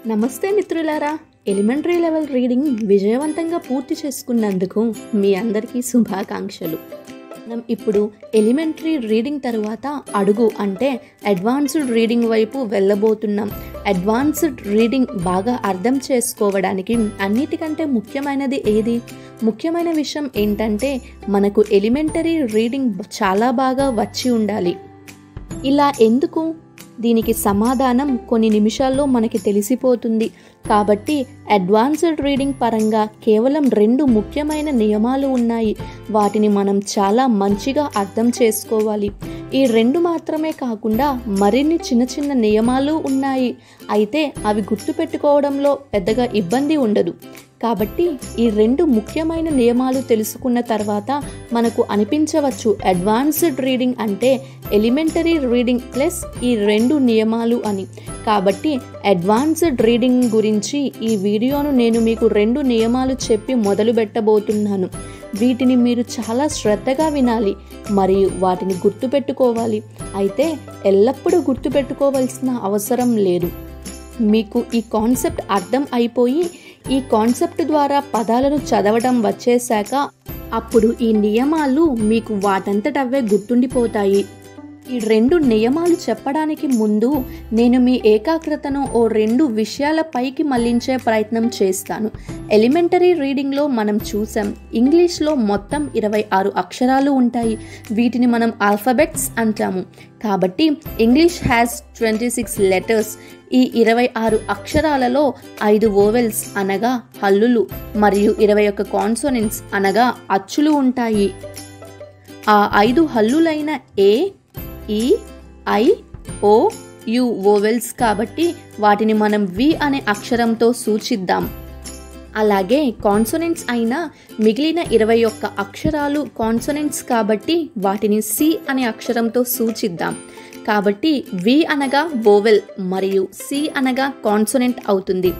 నమస్తే మిత్రులారా, elementary level reading విజయవంతంగా పూర్తి చేసుకున్నందుకు మీ అందరికీ శుభాకాంక్షలు. మనం ఇప్పుడు ఎలిమెంటరీ రీడింగ్ తర్వాత అడుగు అంటే అడ్వాన్స్డ్ రీడింగ్ వైపు వెళ్ళబోతున్నాం. అడ్వాన్స్డ్ రీడింగ్ బాగా అర్థం చేసుకోవడానికి అన్నిటికంటే ముఖ్యమైనది ఏది? ముఖ్యమైన విషయం ఏంటంటే మనకు ఎలిమెంటరీ రీడింగ్ చాలా బాగా వచ్చి ఉండాలి. ఇలా ఎందుకు? దీనికి సమాధానం కొన్ని నిమిషాల్లో మనకి తెలిసిపోతుంది. కాబట్టి అడ్వాన్స్డ్ రీడింగ్ పరంగా కేవలం 2 ముఖ్యమైన నియమాలు ఉన్నాయి. వాటిని మనం చాలా మంచిగా అర్థం చేసుకోవాలి. ఈ 2 మాత్రమే కాకుండా మరిన్ని చిన్న చిన్న నియమాలు ఉన్నాయి. అయితే అవి గుర్తుపెట్టుకోవడంలో పెద్దగా ఇబ్బంది ఉండదు. కాబట్టి ఈ 2 ముఖ్యమైన నియమాలు తెలుసుకున్న తర్వాత మనకు అనిపించవచ్చు అడ్వాన్స్డ్ రీడింగ్ అంటే ఎలిమెంటరీ రీడింగ్ ప్లస్ ఈ 2 నియమాలు అని. కాబట్టి అడ్వాన్స్డ్ రీడింగ్ గురించి ఈ వీడియోను నేను మీకు 2 నియమాలు చెప్పి మొదలు పెట్టబోతున్నాను. వీటిని మీరు చాలా శ్రద్ధగా వినాలి మరియు వాటిని గుర్తుపెట్టుకోవాలి. అయితే ఎల్లప్పుడూ గుర్తుపెట్టుకోవాల్సిన అవసరం లేదు. మీకు ఈ కాన్సెప్ట్ అర్థం అయిపోయి ఈ కాన్సెప్ట్ ద్వారా పదాలను చదవడం వచ్చేశాక అప్పుడు ఈ నియమాలు మీకు వాటంతటవే గుర్తుండిపోతాయి. ఈ 2 నియమాలు చెప్పడానికి ముందు నేను మీ ఏకాగ్రతను ఓ 2 విషయాల పైకి మళ్లించే ప్రయత్నం చేస్తాను. ఎలిమెంటరీ రీడింగ్లో మనం చూసాం, ఇంగ్లీష్లో మొత్తం 26 అక్షరాలు ఉంటాయి. వీటిని మనం ఆల్ఫాబెట్స్ అంటాము. కాబట్టి ఇంగ్లీష్ హ్యాస్ 26 లెటర్స్. ఈ 26 అక్షరాలలో 5 వోవెల్స్ అనగా హల్లులు మరియు 21 కాన్సోనెంట్స్ అనగా అచ్చులు ఉంటాయి. ఆ 5 హల్లులైన ఏ, ఈ, ఐ, ఓ, యు వోవెల్స్ కాబట్టి వాటిని మనం వి అనే అక్షరంతో సూచిద్దాం. అలాగే కాన్సోనెంట్స్ అయిన మిగిలిన 21 అక్షరాలు కాన్సోనెంట్స్ కాబట్టి వాటిని సి అనే అక్షరంతో సూచిద్దాం. కాబట్టి వి అనగా వోవెల్ మరియు సి అనగా కాన్సోనెంట్ అవుతుంది.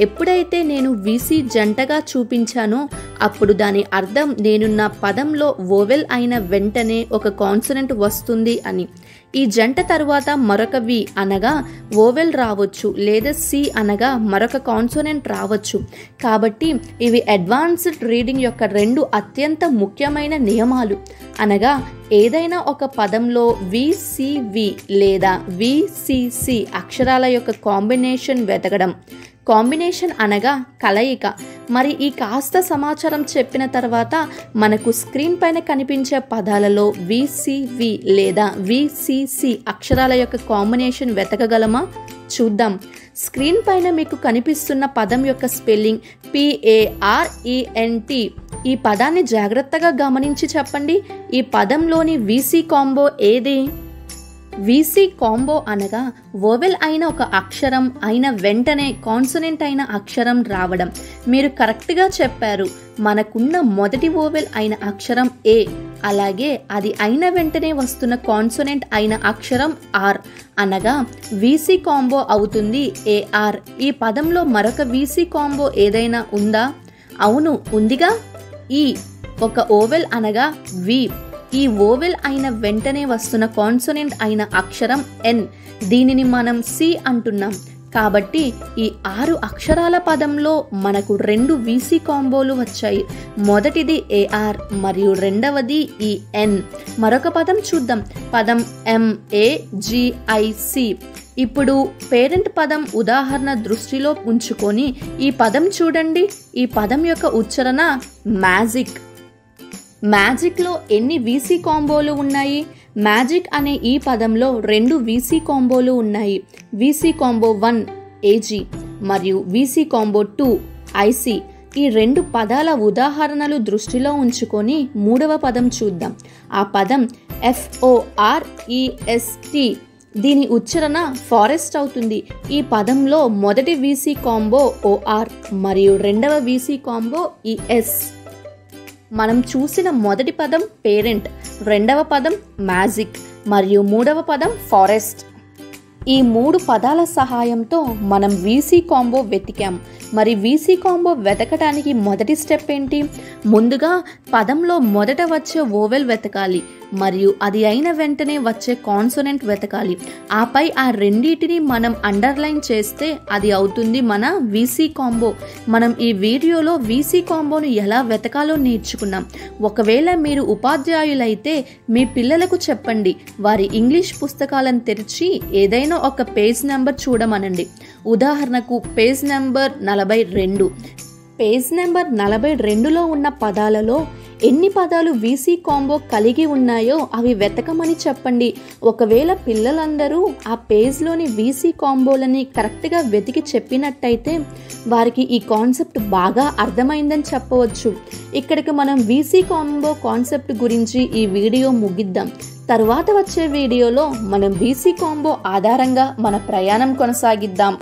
ఎప్పుడైతే నేను విసి జంటగా చూపించానో అప్పుడు దాని అర్థం నేను నా పదంలో వోవెల్ అయిన వెంటనే ఒక కాన్సోనెంట్ వస్తుంది అని. ఈ జంట తరువాత మరొక వి అనగా వోవెల్ రావచ్చు లేదా సి అనగా మరొక కాన్సోనెంట్ రావచ్చు. కాబట్టి ఇవి అడ్వాన్స్డ్ రీడింగ్ యొక్క 2 అత్యంత ముఖ్యమైన నియమాలు. అనగా ఏదైనా ఒక పదంలో విసివి లేదా విసిసి అక్షరాల యొక్క కాంబినేషన్ వెతకడం. కాంబినేషన్ అనగా కలయిక. మరి ఈ కాస్త సమాచారం చెప్పిన తర్వాత మనకు స్క్రీన్ పైన కనిపించే పదాలలో విసివి లేదా విసిసి అక్షరాల యొక్క కాంబినేషన్ వెతకగలమా? చూద్దాం. స్క్రీన్ పైన మీకు కనిపిస్తున్న పదం యొక్క స్పెల్లింగ్ PARENT. ఈ పదాన్ని జాగ్రత్తగా గమనించి చెప్పండి. ఈ పదంలోని విసి కాంబో ఏది? విసి కాంబో అనగా వోవెల్ అయిన ఒక అక్షరం అయిన వెంటనే కాన్సోనెంట్ అయిన అక్షరం రావడం. మీరు కరెక్ట్గా చెప్పారు. మనకున్న మొదటి వోవెల్ అయిన అక్షరం ఏ, అలాగే అది అయిన వెంటనే వస్తున్న కాన్సోనెంట్ అయిన అక్షరం ఆర్ అనగా విసి కాంబో అవుతుంది AR. ఈ పదంలో మరొక విసి కాంబో ఏదైనా ఉందా? అవును, ఉందిగా. ఈ ఒక ఓవెల్ అనగా వి. ఈ ఓవెల్ అయిన వెంటనే వస్తున్న కాన్సోనెంట్ అయిన అక్షరం ఎన్. దీనిని మనం సి అంటున్నాం. కాబట్టి ఈ 6 అక్షరాల పదంలో మనకు 2 విసి కాంబోలు వచ్చాయి. మొదటిది AR మరియు రెండవది ఈ ఎన్. మరొక పదం చూద్దాం. పదం MAGIC. ఇప్పుడు పేరెంట్ పదం ఉదాహరణ దృష్టిలో ఉంచుకొని ఈ పదం చూడండి. ఈ పదం యొక్క ఉచ్చారణ మ్యాజిక్. మ్యాజిక్లో ఎన్ని విసి కాంబోలు ఉన్నాయి? మ్యాజిక్ అనే ఈ పదంలో 2 విసి కాంబోలు ఉన్నాయి. విసి కాంబో 1 AG మరియు విసి కాంబో 2 IC. ఈ 2 పదాల ఉదాహరణలు దృష్టిలో ఉంచుకొని 3వ పదం చూద్దాం. ఆ పదం FOREST. దీని ఉచ్చారణ ఫారెస్ట్ అవుతుంది. ఈ పదంలో మొదటి విసి కాంబో OR మరియు రెండవ విసి కాంబో ES. మనం చూసిన మొదటి పదం పేరెంట్, రెండవ పదం మ్యాజిక్ మరియు 3వ పదం ఫారెస్ట్. ఈ 3 పదాల సహాయంతో మనం వీసీ కాంబో వెతికాం. మరి వీసీ కాంబో వెతకడానికి మొదటి స్టెప్ ఏంటి? ముందుగా పదంలో మొదట వచ్చే వోవెల్ వెతకాలి, మరియు అది అయిన వెంటనే వచ్చే కాన్సోనెంట్ వెతకాలి. ఆపై ఆ రెండింటిని మనం అండర్లైన్ చేస్తే అది అవుతుంది మన వీసీ కాంబో. మనం ఈ వీడియోలో వీసీ కాంబోను ఎలా వెతకాలో నేర్చుకున్నాం. ఒకవేళ మీరు ఉపాధ్యాయులైతే మీ పిల్లలకు చెప్పండి, వారి ఇంగ్లీష్ పుస్తకాలను తెరిచి ఏదైనా ఒక పేజ్ నెంబర్ చూడమనండి. ఉదాహరణకు పేజ్ నెంబర్ 42. పేజ్ నెంబర్ 42లో ఉన్న పదాలలో ఎన్ని పదాలు వీసీ కాంబో కలిగి ఉన్నాయో అవి వెతకమని చెప్పండి. ఒకవేళ పిల్లలందరూ ఆ పేజ్లోని వీసీ కాంబోలని కరెక్ట్గా వెతికి చెప్పినట్టయితే వారికి ఈ కాన్సెప్ట్ బాగా అర్థమైందని చెప్పవచ్చు. ఇక్కడికి మనం వీసీ కాంబో కాన్సెప్ట్ గురించి ఈ వీడియో ముగిద్దాం. తర్వాత వచ్చే వీడియోలో మనం వీసీ కాంబో ఆధారంగా మన ప్రయాణం కొనసాగిద్దాం.